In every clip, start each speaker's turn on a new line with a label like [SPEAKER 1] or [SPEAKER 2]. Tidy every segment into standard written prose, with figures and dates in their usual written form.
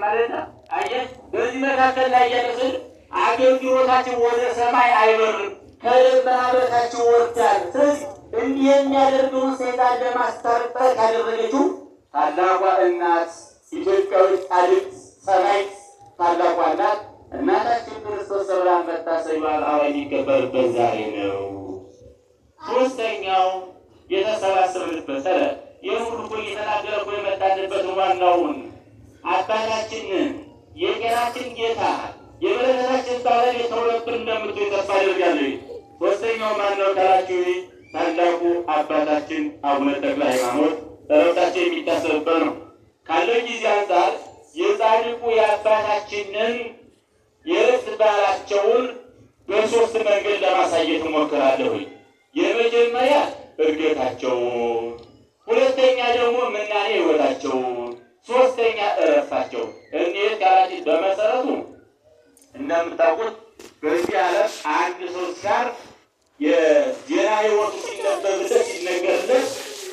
[SPEAKER 1] ማለት አየህ በዚህ መካከል ላይ ያለስል አገልግሎታችን ወደ ሰማይ አይበርም ከደመና በታች ወርዳል። ስለዚህ እንዲህ የሚያደርገውን ሰይጣን ለማስታረቅ ያደረገችው ታላቋ እናት ኢትዮጵያዊት ጻድቅ ሰማዕት ታላቋ እናት እናታችን ክርስቶስ ሰብራን መታሰቢያ በዓል የሚከበርበት ዛሬ ነው። ሶስተኛው የተሰባሰብንበት የሁሉ እየተናገረ እኮ የመጣንበት ዋናውን አባታችንን የቄራችን ጌታ የበረከታችን ባለቤት ተውለብን እንደምትሆን ተስፋ አደርጋለሁ። ሶስተኛው ማነው ካላችሁ ታላቁ አባታችን አቡነ ተክለ ሃይማኖት ዕረፍታቸው የሚታሰብበት ነው። ካለው ጊዜ አንጻር የጻድቁ የአባታችንን የዕረፍት በዓላቸውን በሶስት መንገድ ለማሳየት እሞክራለሁ። የመጀመሪያ ዕርገታቸውን፣ ሁለተኛ ደግሞ ምናኔ ሕይወታቸውን፣ ሶስተኛ ዕረፍታቸው። እንዴት ካላችሁ በመሰረቱ እንደምታውቁት በዚህ ዓለም አንድ ሰው ጋር የዜና ሕይወቱ ሲነበብለት ሲነገርለት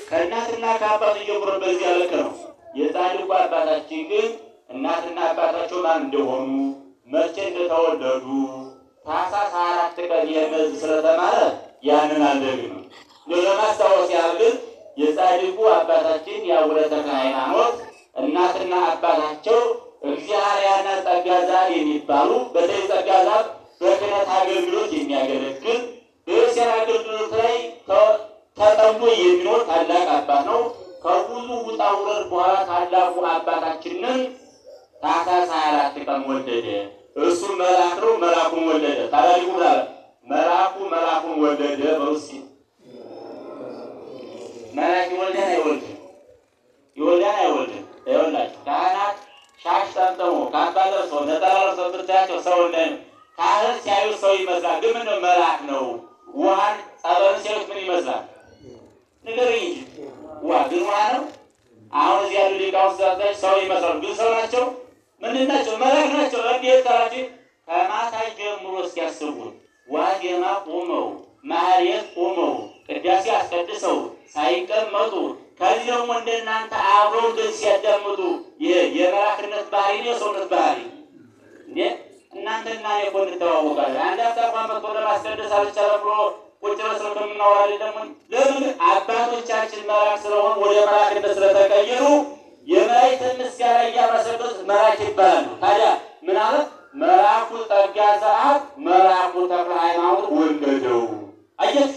[SPEAKER 1] ከእናትና ከአባቱ ጀምሮ በዚህ ልክ ነው። የጻድቁ አባታችን ግን እናትና አባታቸው ማን እንደሆኑ መቼ እንደተወለዱ ታኅሳስ 4 ቀን የመዝ ስለተማረ ያንን አልደግምም። ለማስታወስ ያህል የጻድቁ አባታችን የአቡነ ተክለ ሃይማኖት እናትና አባታቸው እግዚአብሔርና ጸጋዛር የሚባሉ በተለይ ጸጋዛር በክህነት አገልግሎት የሚያገለግል በእስያ አገልግሎት ላይ ተጠምዶ የሚኖር ታላቅ አባት ነው። ከብዙ ውጣ ውረድ በኋላ ታላቁ አባታችንን ታኅሳስ 24 ቀን ወለደ። እሱ መልአክ ነው፣ መልአኩን ወለደ። ታላቁ መልአኩን ወለደ። በውስጥ መልአክ ይወልዳል አይወልድም? ይወልዳል አይወልድም? ይወልዳል። ካህናት ሻሽ ጠምጥሞ ካባ ለብሰው ነጠላ ለብሰው ብታያቸው ሰው ካህን ሲያዩ ሰው ይመስላል፣ ግን ምነው መልአክ ነው። ውሃን ጸበልን ሲያዩት ምን ይመስላል? ንገረኝ እንጂ ውሃ ግን ውሃ ነው። አሁን እዚህ ያሉ ሊቃውንት ሰው ይመስላሉ፣ ግን ሰው ናቸው? ምንድን ናቸው? መልአክ ናቸው። እንዴት ካላችሁ ከማታ ጀምሮ እስኪያስቡት ዋዜማ ቆመው ማህሌት ቆመው ቅዳሴ አስቀድሰው ሳይቀመጡ ከዚህ ደግሞ እንደናንተ አብረው እንደዚህ ሲያዳምጡ የመላክነት ባህሪ ነው የሰውነት ባህሪ እንዴ? እናንተና እኔ እኮ እንተዋወቃለን። አንድ አፍታ እንኳን መጥቶ ለማስቀደስ አልቻለም ብሎ ቁጭ ብለን ከምናወራ ደግሞ ለምን አባቶቻችን መልአክ ስለሆኑ ወደ መላክነት ስለተቀየሩ የመላእክትን ምስጋና እያመሰገኑ መልአክ ይባላሉ። ታዲያ ምን አለ? መልአኩ ጸጋ ዘአብ መልአኩ ተክለ ሃይማኖት ወለደው። አየህ፣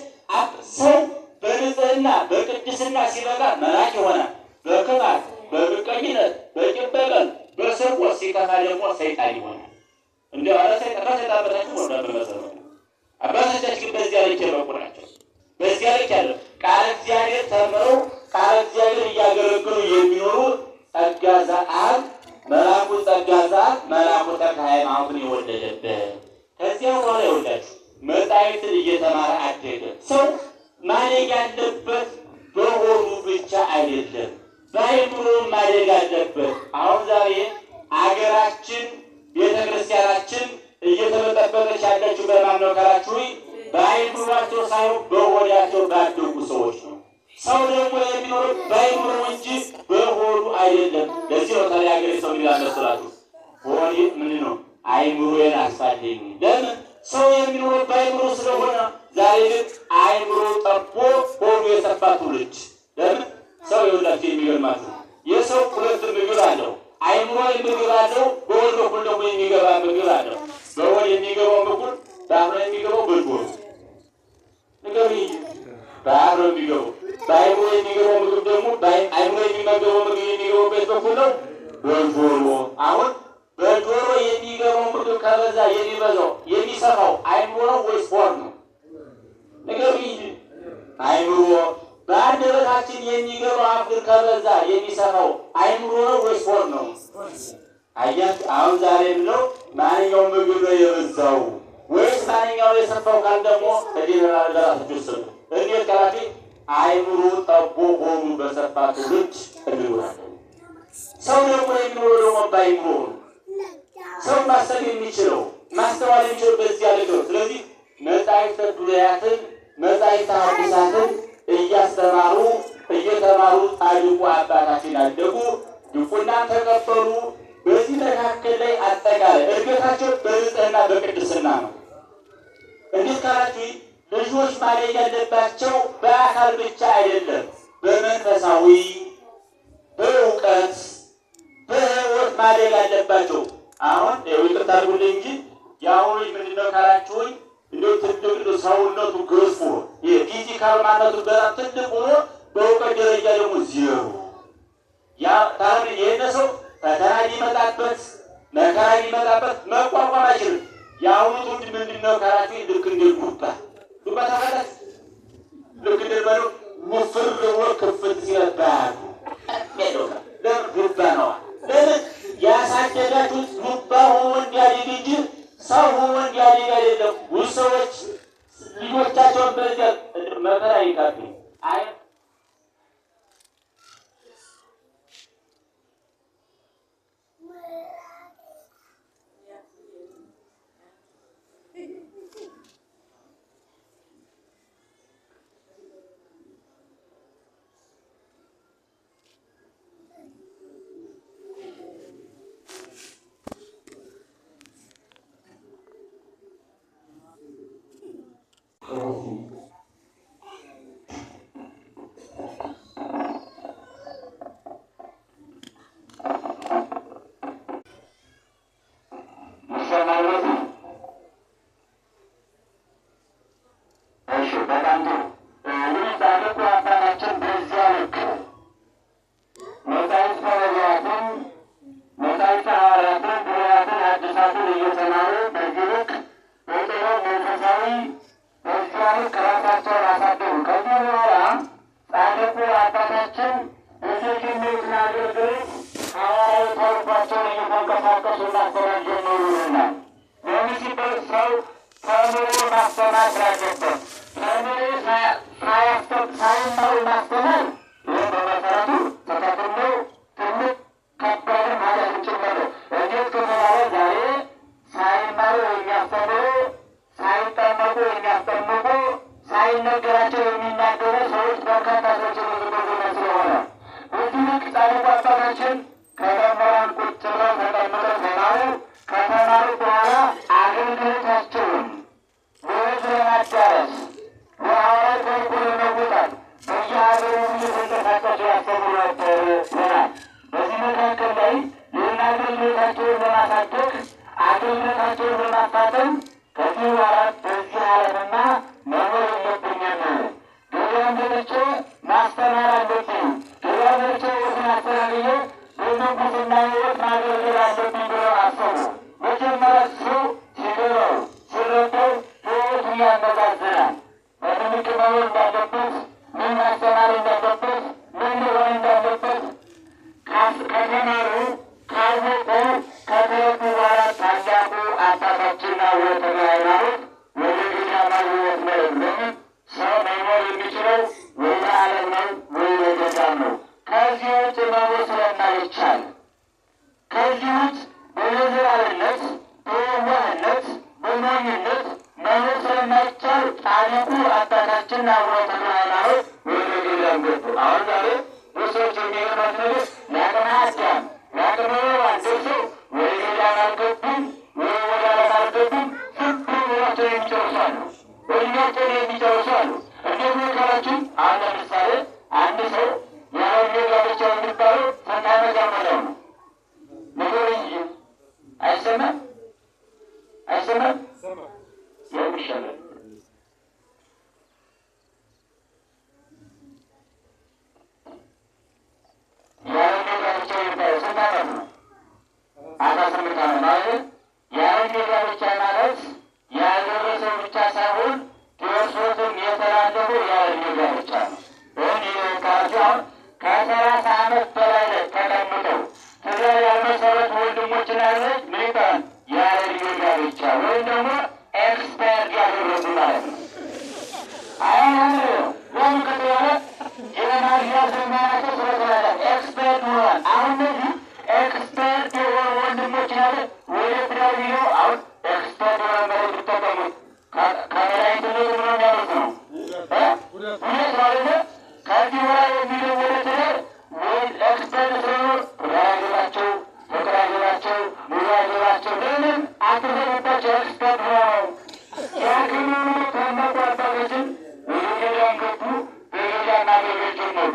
[SPEAKER 1] ሰው በንጽህና በቅድስና ሲበቃ መልአክ ይሆናል። በክፋት በምቀኝነት በቂም በቀል በስርቆት ሲከፋ ደግሞ ሰይጣን ይሆናል። እንዲያው አለ ሰይጣን በታችሁ ወደ መሰረቱ አባቶቻችን በዚያ ልክ የበቁ ናቸው። በዚያ ልክ ያለው ቃል እግዚአብሔር ተምረው ቃል እግዚአብሔር እያገለገሉ የሚኖሩ ጸጋ ዘአብ መልአኩ ጸጋ ዘአብ መልአኩ ተክለ ሃይማኖትን የወለደበት ከዚያ በኋላ ይወልዳችሁ መጻሕፍትን እየተማረ አደገ። ሰው ማደግ ያለበት በሆኑ ብቻ አይደለም፣ በአእምሮ ማደግ አለበት። አሁን ዛሬ አገራችን ቤተክርስቲያናችን እየተበጠበጠች ያለችው በማን ነው ካላችሁ በአእምሯቸው ሳይሆን በሆዳቸው ባደጉ ሰዎች ነው። ሰው ደግሞ የሚኖረው በአእምሮ እንጂ በሆዱ አይደለም። ለዚህ ነው ታዲያ ሀገሬ ሰው ይላል መስላችሁ ሆዴ ምንድን ነው አእምሮዬን አስፋልኝ። ለምን ሰው የሚኖረው በአእምሮ ስለሆነ ዛሬ ግን አእምሮ ጠቦ ሆዱ የሰፋ ትውልድ። ለምን ሰው ይወላችሁ የሚገርማችሁ የሰው ሁለት ምግብ አለው። አእምሮ ምግብ አለው፣ በሆድ በኩል ደግሞ የሚገባ ምግብ አለው። በሆድ የሚገባው ምግብ በአእምሮ የሚገባው በልቦና ንገሩኝ። በአእምሮ የሚገባው በአእምሮ የሚገባው ምግብ ደግሞ በአእምሮ የሚመገበው ምግብ የሚገባው በየት በኩል ነው? በጆሮ። አሁን በጆሮ የሚገባው ምግብ ከበዛ የሚበዛው የሚሰፋው አእምሮ ነው ወይስ ሆድ ነው? ንገሩኝ። አእምሮ። በአንደበታችን የሚገባው አፍር ከበዛ የሚሰፋው አእምሮ ነው ወይስ ሆድ ነው? አያችሁ፣ አሁን ዛሬ ነው ማንኛው ምግብ ነው የበዛው ወይስ ማንኛው የሰፋው? ካል ደግሞ ከዲናላ ተደሰ እንዴት ካላችሁ አእምሮ ጠቦ ሆዱ በሰፋ ትውልድ እንኖራለን። ሰው ደግሞ የሚኖረው ደግሞ በአእምሮ ነው። ሰው ማሰብ የሚችለው ማስተዋል የሚችለው በዚያ ልክ ነው። ስለዚህ መጻሕፍተ ብሉያትን መጻሕፍተ ሐዲሳትን እየተማሩ ጻድቁ አባታችን አደጉ። ድቁናን ተቀበሉ። በዚህ መካከል ላይ አጠቃላይ እድገታቸው በንጽህና በቅድስና ነው። እንዴት ካላችሁ ልጆች ማደግ ያለባቸው በአካል ብቻ አይደለም፣ በመንፈሳዊ በእውቀት በሕይወት ማደግ አለባቸው። አሁን ይቅርታ አድርጉልኝ እንጂ የአሁኑ ልጅ ምንድን ነው ካላችሁኝ እንደው ትልቅ ሰውነቱ ገዝፎ የፊዚካል ማነቱ በጣም ትልቅ ሆኖ በእውቀት ደረጃ ደግሞ ዜሮ ያ ታዲያ ይሄን ሰው ፈተና ሊመጣበት መከራ ሊመጣበት መቋቋም አይችልም። የአሁኑ ትውልድ ምንድን ነው ካላችሁኝ ልክ እንደ ዱባ ታውቃላችሁ? ልክ እንደ በሉ ውፍር ብሎ ክፍት ሲለባል ለምን ዱባ ነዋ። ለምን ያሳደጋችሁት ዱባ ሆኖ እንዲያድግ እንጂ ሰው ሆኖ እንዲያድግ አይደለም። ብዙ ሰዎች ልጆቻቸውን በዚያ መከራ ይቃጡ አይ
[SPEAKER 2] Thank you.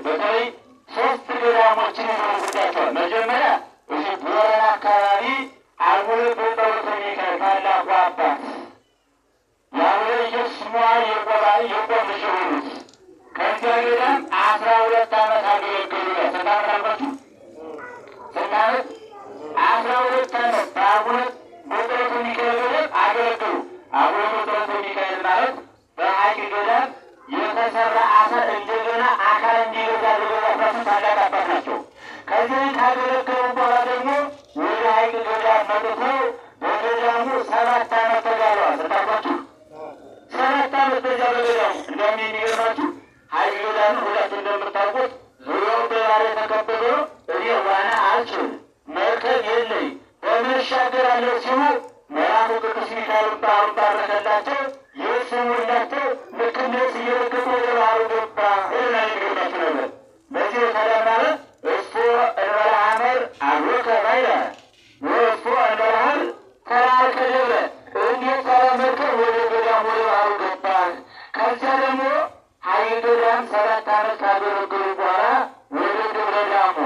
[SPEAKER 1] በተለይ ሶስት ገዳሞችን ይመለከታቸዋል። መጀመሪያ እዚህ ቦረና አካባቢ አቡነ በጸሎተ ሚካኤል ታላቁ አባት የአቡነ ኢየሱስ ሞዐ የቆብ ልጅ የሆኑት ከዚያ ገዳም 12 ዓመት አገለገሉ። ስንት ዓመት አልኳችሁ? ስንት ዓመት? 12 ዓመት በአቡነ በጸሎተ ሚካኤል ገዳም አገለገሉ። አቡነ በጸሎተ ሚካኤል ማለት በሐይቅ ገዳም የተሰራ አፈር እንደገና አካል እንዲገዛ ያደረጉ ታላቅ አባት ናቸው። ከዚህ ካገለገሉ በኋላ ደግሞ ወደ ሐይቅ ገዳም መጥተው በገዳሙ 7 ዓመት ተጋድለዋል። ስታውቋችሁ 7 ዓመት በዚያ በገዳሙ እንደውም የሚገርማችሁ ሐይቅ ገዳም ሁላችሁ እንደምታውቁት ዙሪያው በባህር የተከበበ ነው። እኔ ዋና አልችልም፣ መርከብ የለኝ፣ በምን እሻገራለሁ ሲሉ መልአኩ ቅዱስ ሚካኤል ባህሩን ባረከላቸው። የስሙላቸው ልክ እንደዚህ እየረገጡ ወደ ባህሩ ገባ። እና የሚገርማችሁ ነገር በዚህ ታዲያ ማለት እሱ እንበለ ሐመር አብሮከ ባይለ ወእሱ እንበለ ሐመር ተራርከ ደብረ እንዴት ተራመድከ ወደ ገዳም ወደ ባህሩ ገባ። ከዚያ ደግሞ ሐይቅ ገዳም 7 ዓመት ካገለገሉ በኋላ ወደ ደብረ ዳሞ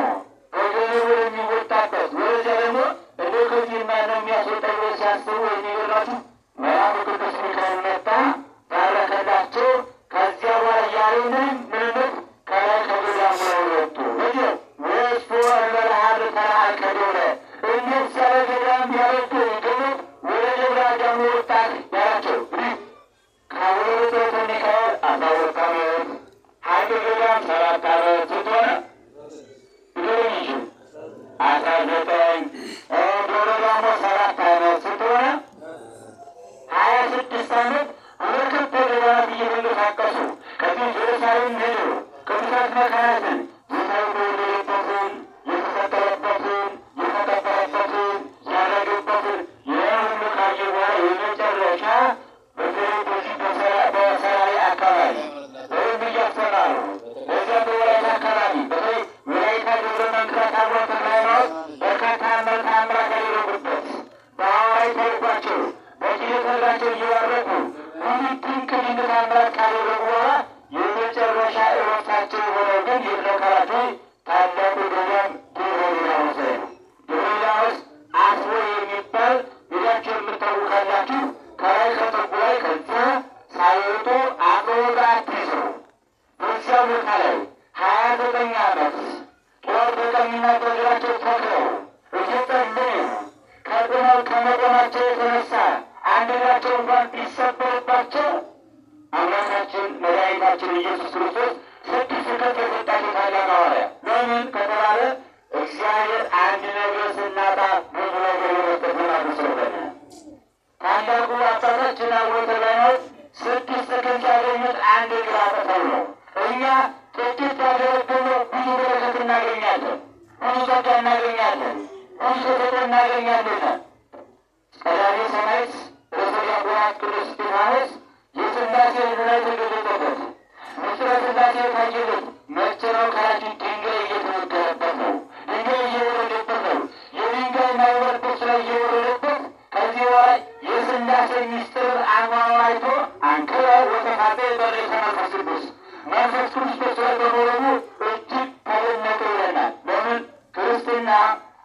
[SPEAKER 1] በገንዘብ የሚወጣበት ወደዚያ ደግሞ እንደ ከዚህ ማነው የሚያስወጣው ብሎ ሲያስቡ የሚገርማችሁ መልአኩ ቅዱስ ሚካኤል መጣ፣ ባረከላቸው። ከዚያ በኋላ ያለንን ምንነት ከላይ ከገዳሙ ላይ ወጡ። ወዲያው ወእሱ እንበለ ሐመር ተራርከ ደብረ እንዴት ሳለ ገዳም ቢያረግ ይገኙ ወደ ደብረ ዳሞ ወጣ ያላቸው ከአቡነ በጸሎተ ሚካኤል 12 ዓመት ሐይቅ ገዳም 7 ዓመት ስንት ሆነ? ንገሩኝ እንጂ 19 ደብረ ዳሞ 7 ዓመት ስንት ሆነ? 26 ዓመት በበርካታ ገዳማት እየተንቀሳቀሱ ከዚህ ኢየሩሳሌም ሄዱ። ቅዱሳት መካናትን ጌታ የተወለደበትን፣ የተሰቀለበትን፣ የተቀበረበትን፣ ያረገበትን ይህን ሁሉ ካየ በኋላ የመጨረሻ በተለይ በዚህ በሰራዊ አካባቢ ወይም እያስተማሩ በዚያ በወላይታ አካባቢ በተለይ ወላይታ ደብረ መንክራት አቡነ ተክለ ሃይማኖት በርካታ ተአምራት ያደረጉበት በሐዋርያዊ ተልእኳቸው በኪደተጋቸው እየባረኩ ብዙ ድንቅ ድንቅ ተአምራት ካደረጉ በኋላ የመጨረሻ እረፍታቸው የሆነው ግን የተለካላቸው ታላቁ ገዳም ደብረ ሊባኖስ ላይ ነው። ደብረ ሊባኖስ አስቦ የሚባል ሄዳችሁ የምታውቁ ካላችሁ ከላይ ከጥጉ ላይ ከዚያ ሳይወጡ አቅሮጋ አዲሰው በዚያ ቦታ ላይ 29 ዓመት ጦር በቀኝና በግራቸው ተክለው እየጸለዩ ከመቆማቸው የተነሳ አንድ እግራቸው እንኳን ቢሰበርባቸው አምላካችን መድኃኒታችን ኢየሱስ ክርስቶስ 6 ክንፍ የሰጣቸው ታላቅ ሐዋርያ። ለምን ከተባለ እግዚአብሔር አንድ ነገር ስናጣ ብዙ ነገር የመስጠት ልማዱ ስለሆነ ታላቁ አባታችን አቡነ ተክለ ሃይማኖት 6 ክንፍ ያገኙት አንድ እግር አጥተው ነው። እኛ ጥቂት ያገለገልነው ብዙ በረከት እናገኛለን፣ ብዙ ጸጋ እናገኛለን፣ ብዙ ተሰጥኦ እናገኛለን። ቀዳሜ ሰማዕት ርዕሰ ዲያቆናት ቅዱስ እስጢፋኖስ የሥላሴ ሕልውና የተገለጠበት ምስጢረ ሥላሴ የታየበት መቼ ነው ካላችሁ ድንጋይ እየተወገረበት ነው። ድንጋይ እየወረደበት ነው። የድንጋይ ማይወርዶች ላይ እየወረደበት ከዚህ በኋላ የሥላሴ ምስጢር አኗኗር አይቶ አንከረ ወተፋጤ በሬተ መንፈስ ቅዱስ መንፈስ ቅዱስ በሱ ላይ በመውረዱ እጅግ ተደነቀ ይለናል። ለምን ክርስትና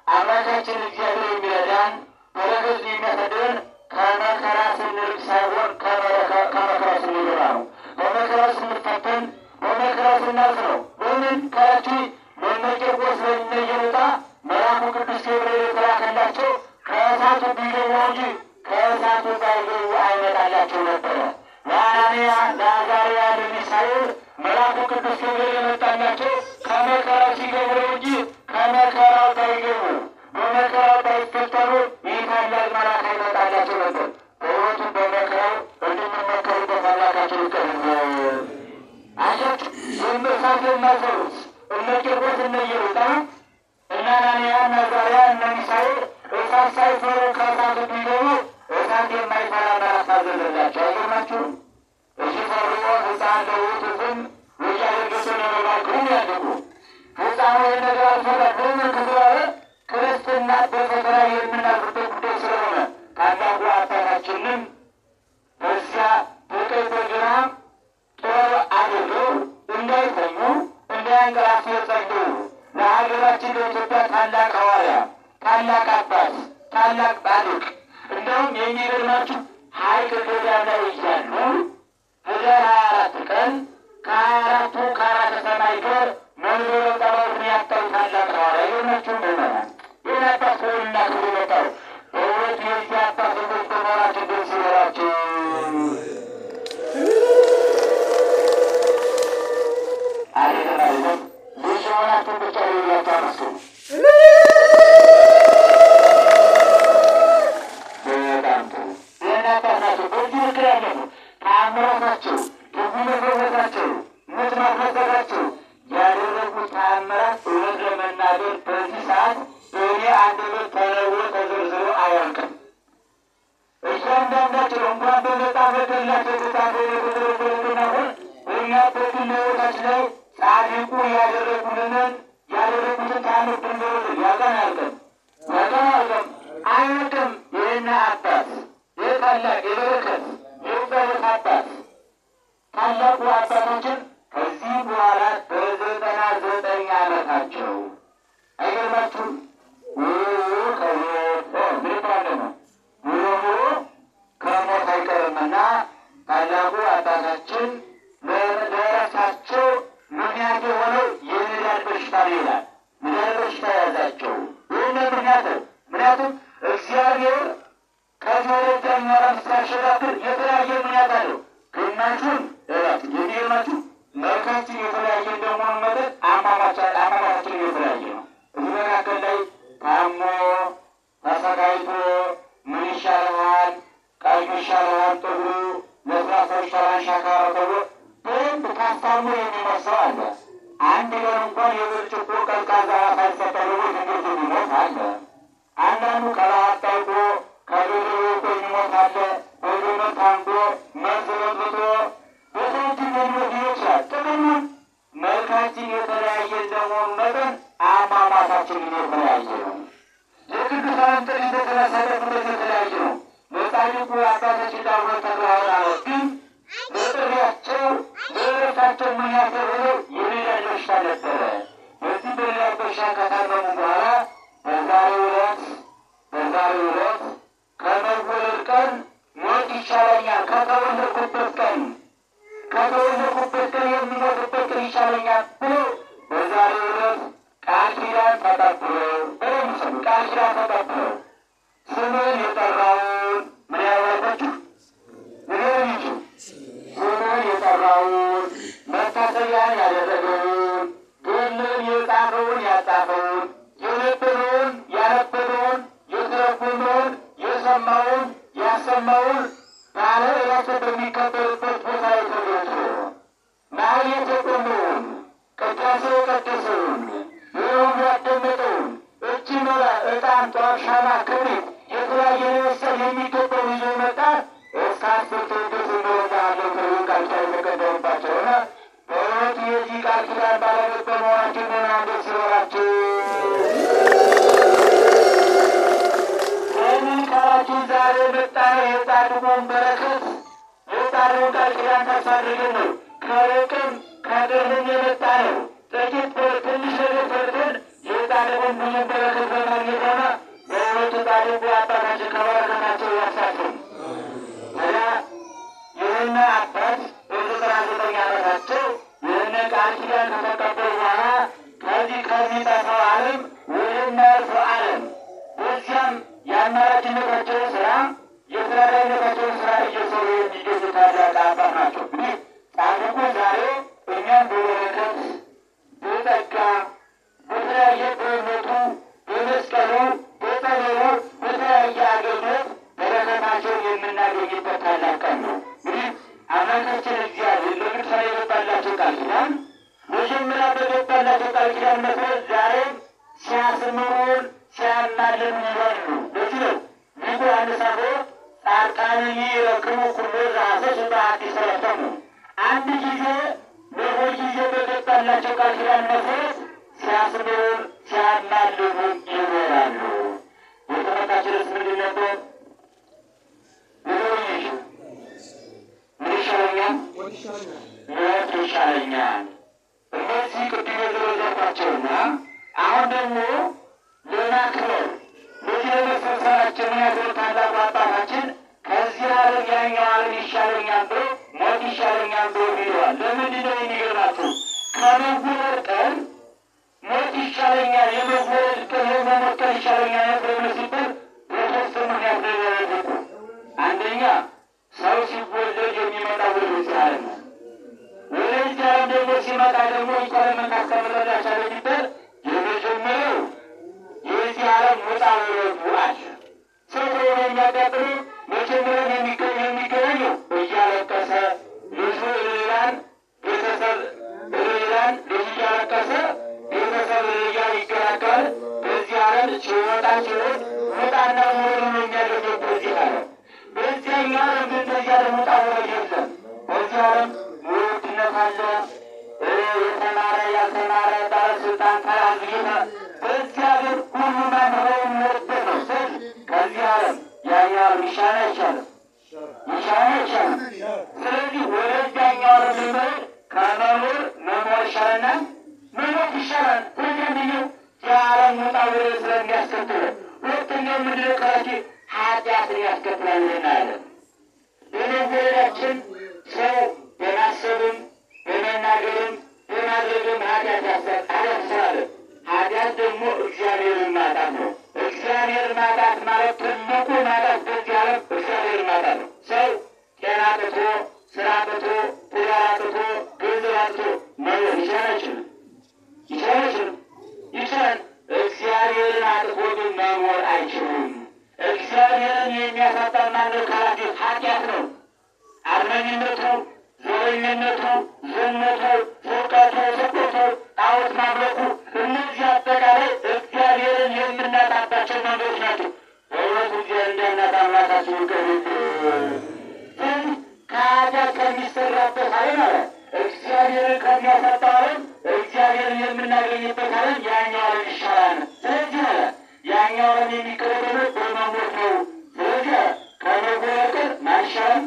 [SPEAKER 1] አምላካችን እግዚአብሔር የሚረዳን በረከት የሚያሳድረን ከመከራ ስንርቅ ሳይሆን ከመከራ ስንገባ ነው። በመከራ ስንፈተን በመከራ ስናልፍ ነው። በምን ካላችሁ በመቄርቆስ ላይ እየወጣ መልአኩ ቅዱስ ገብርኤል የተላከላቸው ከእሳቱ ቢገቡ እንጂ ከእሳቱ ባይገቡ አይመጣላቸው ነበረ። ለአናንያ ለአዛርያ ለሚሳኤል መልአኩ ቅዱስ ገብርኤል የመጣላቸው ከመከራው ሲገቡ ነው እንጂ ከመከራው ባይገቡ በመከራው ባይፈተኑ ይህ ታላቅ መልአክ አይመጣላቸው ነበር። በእውነቱ በመከራው እንድንመከሩበት አምላካችን ይቀርብ። አያችሁ እሳት የማይፈሩት እነ ቂርቆስ እነ ኢየሉጣ እነ አናንያ እነ አዛርያ እነ ሚሳኤል እሳት ሳይፈሩ ከእሳቱ ቢገቡ እሳት የማይፈራ መልአክ አዘዘላቸው። አይገርማችሁም? እሺ ፈርዖ ሕፃን ለውእቱም ወያደርገሰ ነበልባል ያደጉ ሕፃኑ ነገር አልፈራም። ለምን ከተባለ ክርስትና በፈተና የምናልፍበት ጉዳይ ስለሆነ ታላቁ አባታችንም በዚያ በቀኝ በግራ ጦር አድርገው እንዳይተኙ እንዳያ ሳያንቀላፉ የጸለዩ ለሀገራችን ለኢትዮጵያ ታላቅ ሐዋርያ፣ ታላቅ አባት፣ ታላቅ ጻድቅ እንደውም የሚገርማችሁ ሐይቅ ገዳም ላይ እያሉ ህዳር 24 ቀን ከ24ቱ ካህናተ ሰማይ ጋር መንበረ ጸባዖትን ያጣው ታላቅ ሐዋርያ የሆናችሁ ምዕመናን ይህን አባት ክብርና ክብር መጣው። በእውነት የዚህ አባት ልጆች በመሆናችሁ ደስ ይበላችሁ። አይደለም ልጅ የሆናችሁ ብቻ ሌላችሁ አመስግኑ። በጣም ጥሩ። ይህን አባት ናቸው። በዚህ ምክር ያለፉ ተአምራታቸው፣ ብዙ መፈወሳቸው፣ ሙት ማስነሳታቸው ያደረጉት ተአምራት እውነት ለመናገር በዚህ ሰዓት እኔ አንደበት ተነግሮ ተዘርዝሮ አያልቅም። እያንዳንዳቸው እንኳን በመጽሐፈ ገድላቸው የተጻፈ የተዘረዘሩትን አሁን እኛ በግል ሕይወታችን ላይ ጻድቁ ያደረጉትን ተአምር ብንዘረዝር ያልቀን አያልቅም። ይህን አባት ይህ ታላቅ የበረከት የጸሎት አባት ታላቁ አባታችን ከዚህ በኋላ በ99 ዓመታቸው አይገርማችሁም? ከሞት አይቀርምና ታላቁ አባታችን ለራሳቸው ምክንያት የሆነው የንዳድ በሽታ ይላል። ንዳድ በሽታ ያዛቸው። ይህን ምክንያቱም እግዚአብሔር ከዚህ ወደዚያኛው ዓለም ሲያሸጋግር የተለያየ ምክንያት አለው። ግማሹን የሚገርማችሁ መልካችን የተለያየ እንደመሆኑ መጠን አሟሟታችን የተለያየ ነው። እዚህ መካከል ላይ ታሞ ተሰቃይቶ ምን ይሻልሃል፣ ቀዩ ይሻልሃል፣ ጥሩ ለስላሳው ይሻልሃል፣ ሻካራ ተብሎ በደንብ ታስታሞ የሚመሰው አለ። አንድ ቀን እንኳን የብርጭቆ ቀዝቃዛ ሳይሰጠው ትምህርት የሚሞት አለ። አንዳንዱ ከረሃብ ጠይቆ ከብርድ ወጥቶ የሚሞት አለ። በገመድ ታንቆ መርዝ በጥብጦ በሰዎችን የሚሞት ይችላል። ጥቅሙ መልካችን የተለያየ እንደመሆኑ መጠን አሟሟታችንን የተለያየ ነው። የቅዱሳን ጥሪ የተመሰረቱበት የተለያየ ነው። ለጻድቁ አባታችን ዳግመ ተክለ ሃይማኖት ግን በጥሪያቸው በዕረፍታቸው ምክንያት የሆነው የንዳድ በሽታ ነበረ። በዚህ በንዳድ በሽታ ከታመሙ በኋላ በዛሬው ዕለት ከመወለድ ቀን ሞት ይሻለኛል፣ ከተወለድኩበት ቀን የሚሞትበት ቀን ይሻለኛል ብሎ በዛሬው ዕለት ቃል ኪዳን ተቀብለው ስምን የጠራውን ምን ያደረጋችሁ ንገሩኝ። ስምን የጠራውን መታሰቢያን ያደረገውን ገድልን የጻፈውን ያጻፈውን የነበረውን ያነበበውን የተረጎመውን የሰማውን ያሰማውን ባለ ዕለቱ በሚከበርበት ቦታ የተገኙ ማኅሌት የቆመውን ቅዳሴ የቀደሰውን ይሁን ያደመጠውን እጅ መባ፣ ዕጣን፣ ጧፍ፣ ሻማ፣ ክብሪት የተለያየ መሰል የሚገባውን ይዞ መጣ። እስከ 10 ድረስ እንወጣለን ተብሎ ቃል ኪዳን የተቀበሉባቸውና በእውነቱ የዚህ ቃል ኪዳን ባለቤት በመሆናችን ምናምን ደስ ይበላችሁ። ለምን ካላችሁ ዛሬ የመጣነው የጻድቁን በረከት የጻድቁን ቃል ኪዳን ተስፋ አድርገን ነው። ከሩቅም ከቅርብም የመጣ ነው። ጥቂት ትንሽ ነገር ፈርተን የጻድቁን ብዙ በረከት በማግኘት ሆነ። በእውነቱ ጻድቁ አባታችን ከበረከታቸው ያሳትም። ታዲያ ይህን አባት በ99 ዓመታቸው ይህን ቃል ኪዳን ከተቀበሉ በኋላ ከሚጠፋው ዓለም ወደማያልፈው ዓለም በዚያም የአማላጅነታቸውን ስራ የተራዳኢነታቸውን ስራ እየሰሩ የሚገኙ ታላቅ አባት ናቸው። እንግዲህ ጻድቁ ዛሬ እኛም በበረከት በጸጋ በተለያየ በእምነቱ በመስቀሉ በጸበሉ በተለያየ አገልግሎት በረከታቸውን የምናገኝበት ታላቅ ቀን ነው። እንግዲህ አምላካችን እግዚአብሔር በቅዱሳን የገባላቸው ቃል ኪዳን መጀመሪያ በገባላቸው ቃል ኪዳን መሰረት ዛሬም ሲያስምሩን ሲያናልሉን ይኖራሉ። ለዚህ ነው ሊቁ ዮሐንስ አፈወርቅ ጻድቃንኒ ይረክቡ ኩሎ ዘሐሰሱ በሐዲስ ረከሙ። አንድ ጊዜ ለሁል ጊዜ በገባላቸው ቃል ኪዳን መሰረት ሲያስምሩን ሲያናልሉን ይኖራሉ። የተመጣችንስ ምንድን ነበር? ንገሩኝ። ምን ይሻለኛል? ሞት ይሻለኛል። እነዚህ ቅድም
[SPEAKER 2] አሁን ደግሞ ለማክበር በዚህ ለመሰብሰባችን ምክንያት ታላቁ አባታችን ከዚህ ዓለም ያኛው ዓለም ይሻለኛል ብሎ ሞት ይሻለኛል ብሎ ሄደዋል። ለምንድን ነው የሚገርማችሁ? ከመወለድ ቀን ሞት ይሻለኛል የመወለድ ቀን የመሞት ቀን ይሻለኛል ብሎ ሲባል በሶስት ምክንያት ነው ያደረጉ። አንደኛ ሰው ሲወለድ የሚመጣው ወደዚህ ዓለም ነው። ወደዚህ ዓለም ደግሞ ሲመጣ ደግሞ ኢኮኖሚ ካስተምረዳቸው የሚባል የመጀመሪያው የዚህ ዓለም ውጣ ውረዱ አለ። ሰው ሰው የሚያጋጥሙ መጀመሪያ የሚገናኘው እያለቀሰ ልጁ እልላን ቤተሰብ እልላን ልጅ እያለቀሰ ቤተሰብ እልያ ይገላገላል። በዚህ ዓለም ሲወጣ ሲሆን ውጣና ውረዱ የሚያደርገው በዚህ ዓለም። በዚያኛው ዓለም ግን በዚህ ዓለም ውጣ ውረድ የለም። በዚህ ዓለም ውድነት አለ። የተማረ ያልተማረ ባለስልጣን ተራዝጌታ በዚህ ሀገር ሁሉ ማንበው የሚወድበት ነው። ስል ከዚህ ዓለም ያኛው ዓለም ይሻላል አይሻልም? ይሻላል አይሻልም? ስለዚህ ወደዚያኛው ዓለም ለመሄድ ከመኖር መኖር ይሻለናል፣ መሞት ይሻላል። ስለዚህ አንደኛው የዓለም ውጣ ውረድ ስለሚያስከትል፣ ሁለተኛው ምንድን ነው ካላችሁ ኃጢአትን ያስከትላል እናያለን። በመወለዳችን ሰው በማሰብም በመናገርም በማድረግም ኃጢአት ያስከትላል። ኃጢአት ደግሞ እግዚአብሔርን ማጣት ነው። እግዚአብሔር ማጣት ማለት ትልቁ ማጣት በዚህ ዓለም እግዚአብሔር ማጣት ነው። ሰው ጤና አጥቶ፣ ስራ አጥቶ፣ ትዳር አጥቶ፣ ገንዘብ አጥቶ መኖር ይችላል አይችልም? ይችላል አይችልም? ይችላል። እግዚአብሔርን አጥቶ ግን መኖር አይችልም። እግዚአብሔርን የሚያሳጣ ማነው ካላችሁ ኃጢአት ነው። አርመኝነቱ፣ ዘረኝነቱ፣ ዝሙቱ፣ ፉቀቱ፣ ስቆቱ፣ ጣዖት ማምለኩ እነዚህ አጠቃላይ እግዚአብሔርን የምናጣባቸው መንገዶች ናቸው። በእውነቱ እግዚአብሔር እንዳናጣ አምላካችን ይቀርብልን። ከኃጢአት ከሚሰራበት ዓለም አለ እግዚአብሔርን ከሚያሳጣው ዓለም እግዚአብሔርን የምናገኝበት ዓለም ያኛው ዓለም ይሻላል። ስለዚህ አለ ያኛው ዓለም የሚቀረበው በመሞት ነው። ስለዚህ ከመወለድ ማን ይሻላል?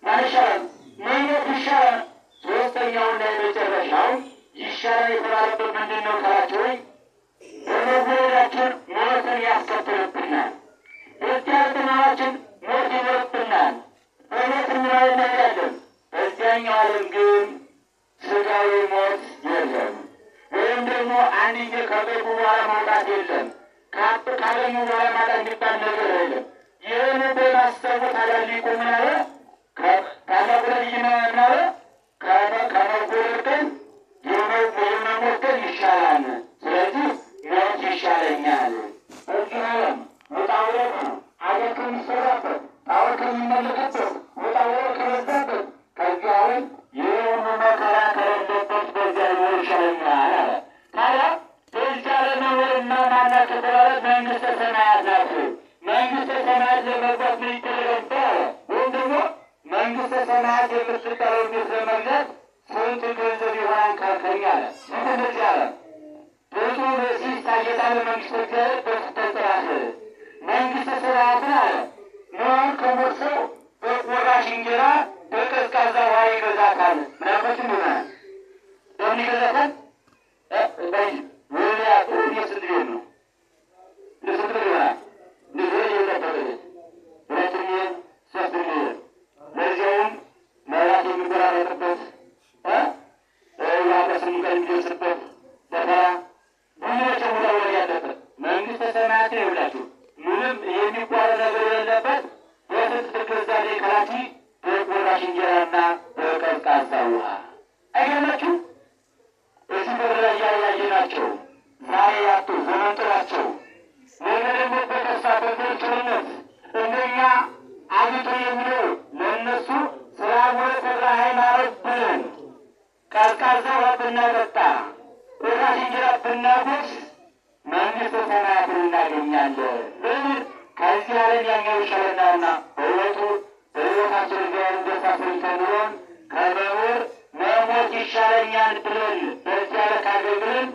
[SPEAKER 2] ማን ይሻላል? መሞት ይሻላል። ሶስተኛውና የመጨረሻው ይሻላል የተባለበት ምንድን ነው ካላችሁኝ፣ በመወለዳችን ሞትን ያስከትልብናል። በዚህ ዓለማችን ሞት ይኖርብናል። በሞት እንሄዳለን። በዚያኛው ዓለም ግን ስጋዊ ሞት የለም። ወይም ደግሞ አንድ ጊዜ ከገቡ በኋላ መውጣት የለም። ካገኙ በኋላ ማጣት የሚባል ነገር የለም። ይህን በማሰቡ ታዲያ ሊቁ ምን አለ? ታላቁ ነቢይ ምን አለ? ከመወለድ ቀን የመሞት ቀን ይሻላል። ስለዚህ ሞት ይሻለኛል። በዚህ ዓለም ውጣ ውረድ ነው። ኃጢአት ከሚሰራበት፣ ጣዖት ከሚመለክበት፣ ውጣ ውረድ ከበዛበት ከዚህ ዓለም ይህ ሁሉ መከራ ከሌለበት በዚያ ሊኖር ይሻለኛል አለ። ታዲያ በዚህ ዓለም መኖርና ማናት ከተባለ መንግሥተ ሰማያት ናት። መንግሥተ ሰማያት ለመግባት ምን ይደረጋል? ወይም ደግሞ መንግሥተ ሰማያት የምትባለው ቤት ለመግዛት ስንት ገንዘብ ይሆናል ካልከኝ አለ። እንደዚህ አለ ብዙ በዚህ ታየጣለ መንግሥተ እግዚአብሔር በስተጥራት መንግሥተ ሰማያትን አለ ኖን ከሞሰው በቆራሽ እንጀራ በቀዝቃዛ ውሃ ይገዛታል። ምናልባትም ይሆናል በምን ይገዛታል? ወዲያቱ የስንት ቤት ነው? ለስንት ቤት ይሆናል? ንግር የለበት 2 ሚሊዮን 3 ሚሊዮን ለዚያውም መራት የሚቆራረጥበት ያበስም ቀን የሚደርስበት ተከራ ብዙዎች ሙላ ወድ ያለበት መንግሥተ ሰማያት ይውላችሁ ምንም የሚቋረጥ ነገር የሌለበት በስንት ትገዛለች ካላችሁ በቆራሽ እንጀራና በቀዝቃዛ ውሃ። አይገርማችሁ? እዚህ በላ ያያየናቸው ዛሬ ያጡ ዘመን ጥላቸው ነገ ደግሞ በተስፋ በትርነት እንደኛ አብቶ የሚለው ለእነሱ ስለ አቡነ ተክለ ሃይማኖት ብለን ቀዝቃዛ ውሃ ብናጠጣ ቆራሽ እንጀራ ብናጎርስ መንግሥተ ሰማያትን እናገኛለን። በምን ከዚህ ዓለም ያኛው ይሻለናልና በሕይወቱ በሕይወታችን እግዚአብሔር ደስታ ሰጥቶን ከመኖር መሞት ይሻለኛል ብለን በዚህ ዓለም ካገኘን